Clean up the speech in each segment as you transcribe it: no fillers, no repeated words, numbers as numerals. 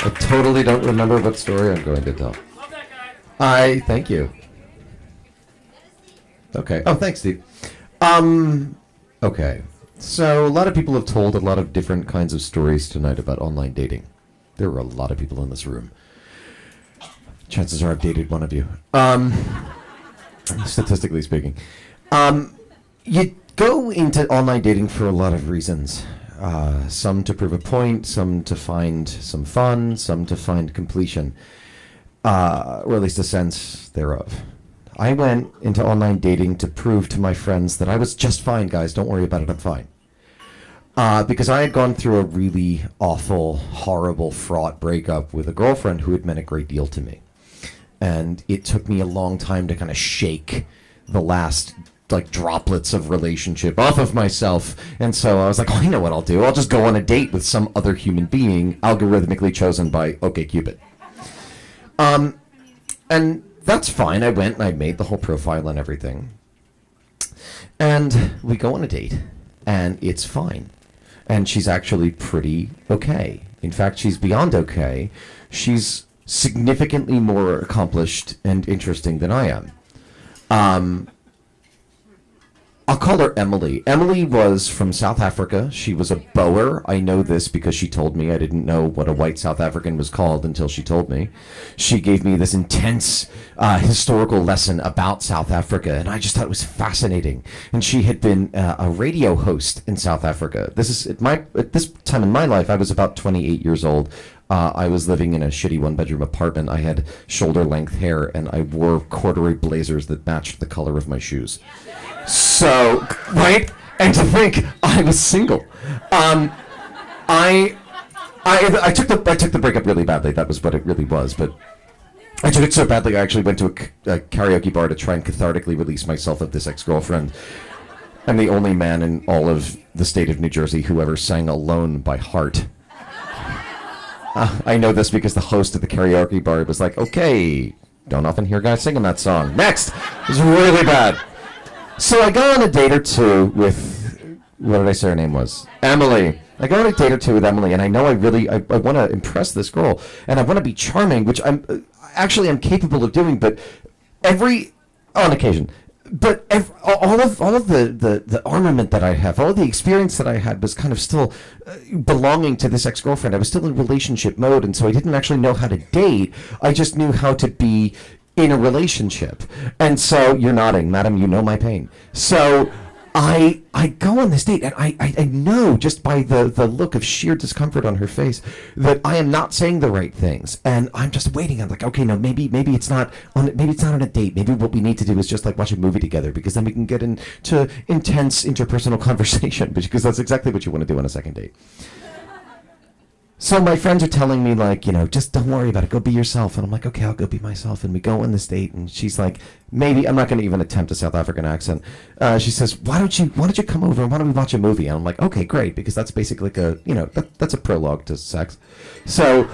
I totally don't remember what story I'm going to tell. Thank you. Okay. Oh, thanks, Steve. Okay. So a lot of people have told a lot of different kinds of stories tonight about online dating. There were a lot of people in this room. Chances are I've dated one of you. Statistically speaking. You go into online dating for a lot of reasons. Some to prove a point, some to find some fun, some to find completion, or at least a sense thereof. I went into online dating to prove to my friends that I was just fine, guys. Don't worry about it. I'm fine. Because I had gone through a really awful, horrible, fraught breakup with a girlfriend who had meant a great deal to me. And it took me a long time to kind of shake the last droplets of relationship off of myself. And so I was like, oh, I know what I'll do. I'll just go on a date with some other human being algorithmically chosen by OkCupid. And that's fine. I went and I made the whole profile and everything. And we go on a date, and it's fine. And she's actually pretty okay. In fact, she's beyond okay. She's significantly more accomplished and interesting than I am. I'll call her Emily. Emily was from South Africa. She was a Boer. I know this because she told me. I didn't know what a white South African was called until she told me. She gave me this intense historical lesson about South Africa, and I just thought it was fascinating. And she had been a radio host in South Africa. This is at this time in my life, I was about 28 years old. I was living in a shitty one-bedroom apartment. I had shoulder-length hair, and I wore corduroy blazers that matched the color of my shoes. So, right? And to think I was single. I took the breakup really badly. That was what it really was. But I took it so badly I actually went to a karaoke bar to try and cathartically release myself of this ex-girlfriend. I'm the only man in all of the state of New Jersey who ever sang Alone by heart. I know this because the host of the karaoke bar was like, okay, don't often hear guys singing that song. Next! It was really bad. So I go on a date or two with, what did I say her name was? Emily. I go on a date or two with Emily, and I know I want to impress this girl, and I want to be charming, which I'm capable of doing, but on occasion. But all of the armament that I have, all of the experience that I had was kind of still belonging to this ex-girlfriend. I was still in relationship mode, and so I didn't actually know how to date. I just knew how to be in a relationship. And so, you're nodding, madam, you know my pain. So I go on this date, and I know just by the look of sheer discomfort on her face that I am not saying the right things, and I'm just waiting. I'm like, okay, no, maybe it's not on a date. Maybe what we need to do is just watch a movie together, because then we can get into intense interpersonal conversation, because that's exactly what you want to do on a second date. So my friends are telling me, just don't worry about it. Go be yourself. And I'm like, okay, I'll go be myself. And we go on this date, and she's like, maybe I'm not going to even attempt a South African accent. She says, why don't you come over and why don't we watch a movie? And I'm like, okay, great, because that's basically that's a prologue to sex. So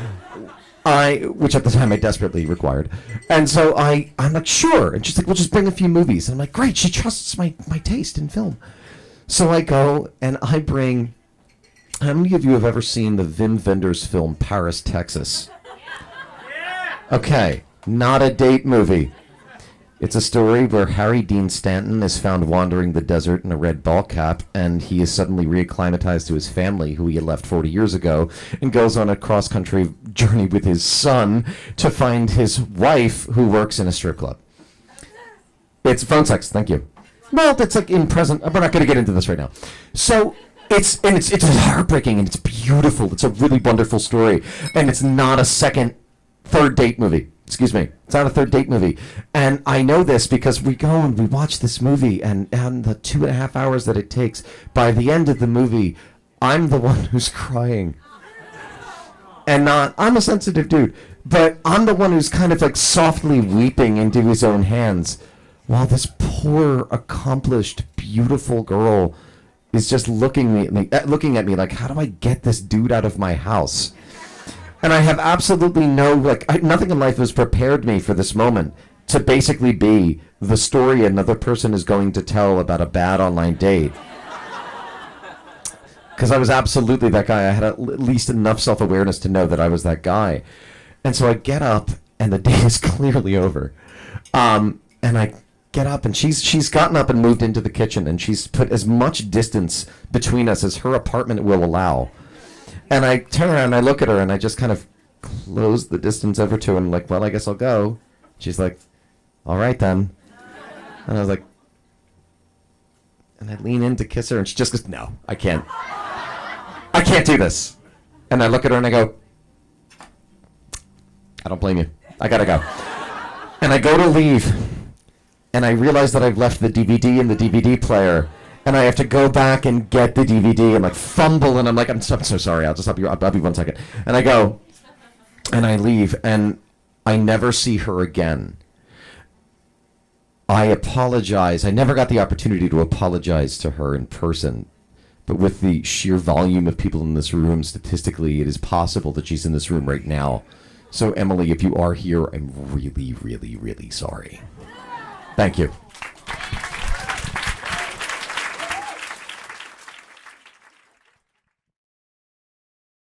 which at the time I desperately required. And so I'm like, sure. And she's like, we'll just bring a few movies. And I'm like, great. She trusts my taste in film. So I go and I bring. How many of you have ever seen the Wim Wenders film Paris, Texas? Okay, not a date movie. It's a story where Harry Dean Stanton is found wandering the desert in a red ball cap, and he is suddenly reacclimatized to his family, who he had left 40 years ago, and goes on a cross-country journey with his son to find his wife, who works in a strip club. It's phone sex, thank you. Well, that's in present. We're not going to get into this right now. So it's heartbreaking, and it's beautiful. It's a really wonderful story, and it's not a third date movie. Excuse me. It's not a third date movie. And I know this because we go and we watch this movie, and the 2.5 hours that it takes, by the end of the movie, I'm the one who's crying. And I'm a sensitive dude, but I'm the one who's kind of softly weeping into his own hands, while this poor, accomplished, beautiful girl is just looking at me like, how do I get this dude out of my house? And I have absolutely nothing in life has prepared me for this moment to basically be the story another person is going to tell about a bad online date. Because I was absolutely that guy. I had at least enough self-awareness to know that I was that guy. And so I get up, and the day is clearly over. And I get up, and she's gotten up and moved into the kitchen, and she's put as much distance between us as her apartment will allow. And I turn around, and I look at her, and I just kind of close the distance over to her, and I'm like, well, I guess I'll go. She's like, all right, then. And I was like, and I lean in to kiss her, and she just goes, no, I can't. I can't do this. And I look at her and I go, I don't blame you. I gotta go. And I go to leave, and I realize that I've left the DVD in the DVD player, and I have to go back and get the DVD and like fumble, and I'm like, I'm so sorry. I'll just help you. I'll be 1 second. And I go, and I leave, and I never see her again. I apologize. I never got the opportunity to apologize to her in person. But with the sheer volume of people in this room, statistically, it is possible that she's in this room right now. So, Emily, if you are here, I'm really, really, really sorry. Thank you.